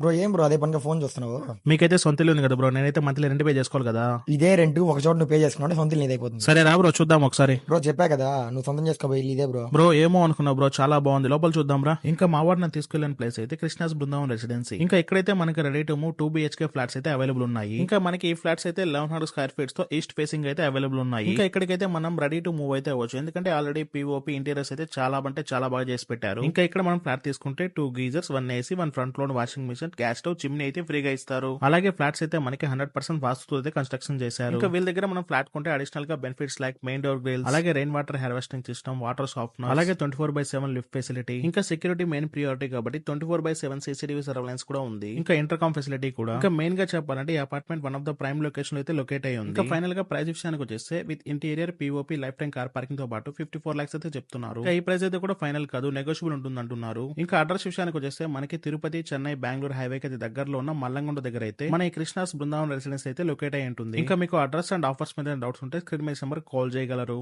Bro ఏం bro అదే పనిగా ఫోన్ చూస్తున్నావు? మీకైతే సొంత ఇల్లు ఉంది కదా బ్రో, నేనైతే మంత్లీ రెంట్ పే చేసుకోవాలి కదా. ఇదే రెంట్ ఒక చోట నువ్వు పే చేసుకున్నావు అంటే సొంత ఇల్లు నీదైపోతుంది. సరే రా బ్రో, చూద్దాం ఒకసారి. బ్రో చెప్పా కదా నువ్వు సొంతం చేసుకోబోయి ఇల్లు ఇదే బ్రో. బ్రో ఏమో అనుకున్నావు బ్రో, చాలా బాగుంది, లోపల చూద్దాం రా. ఇంకా మా వాడు నన్ను తీసుకెళ్లిన ప్లేస్ అయితే కృష్ణాస్ బృందావన్ రెసిడెన్సీ. ఇంకా ఇక్కడైతే మనకి ready to move 2 BHK flats అయితే అవైలబుల్ ఉన్నాయి. ఇంకా మనకి ఈ ఫ్లాట్స్ అయితే 1100 స్క్వేర్ ఫీట్స్ తో ఈస్ట్ ఫేసింగ్ అయితే అవైలబుల్ ఉన్నాయి. ఇంకా ఇక్కడికైతే మనం రెడీ టు మూవ్ అయితే అవ్వచ్చు, ఎందుకంటే ఆల్రెడీ POP ఇంటీరియర్స్ అయితే చాలా అంటే చాలా బాగా చేసి పెట్టారు. ఇంకా ఇక్కడ మనం ఫ్లాట్ తీసుకుంటే 2 geysers, 1 AC, 1 front load washing machine, gas stove, chimney అయితే ఫ్రీగా ఇస్తారు. అలాగే ఫ్లాట్స్ అయితే మనకి 100% వాస్తుతో అయితే కన్స్ట్రక్షన్ చేశారు. ఇంకా వీళ్ళ దగ్గర మనం ఫ్లాట్ కొంటే అడిషనల్ గా benefits like main door grills, అలాగే rain water harvesting system, water softener, అలాగే 24/7 లిఫ్ట్ ఫెసిలిటీ. ఇంకా సెక్యూరిటీ మెయిన్ ప్రియారిటీ కాబట్టి 24/7 CCTV సర్వేలెన్స్ కూడా ఉంది. ఇంకా ఇంటర్కామ్ ఫెసిలిటీ కూడా. ఇంకా మెయిన్ గా చెప్పాలంటే ఈ apartment one of the prime location అయితే లొకేట్ అయ్యి ఉంది. ఇంకా ఫైనల్ గా ప్రైస్ విషయానికి వచ్చేస్తే with interior, POP, life time car parking తో పాటు 54 lakhs అయితే చెప్తున్నారు. ఇంకా ఈ ప్రైస్ అయితే కూడా ఫైనల్ కాదు, నెగోషియబుల్ ఉంటుంది అంటున్నారు. ఇంకా అడ్రస్ విషయానికి వచ్చేస్తే మనకి తిరుపతి, చెన్నై, బెంగళూరు హైవే కి దగ్గరలో ఉన్న మల్లంగుండ దగ్గర అయితే మన ఈ కృష్ణాస్ బృందావన్ రెసిడెన్స్ అయితే లొకేట్ అయి ఉంటుంది. ఇంకా మీకు అడ్రస్ అండ్ ఆఫర్స్ మీద డౌట్స్ ఉంటే స్క్రీన్ మీద నెంబర్ కాల్ చేయగలరు.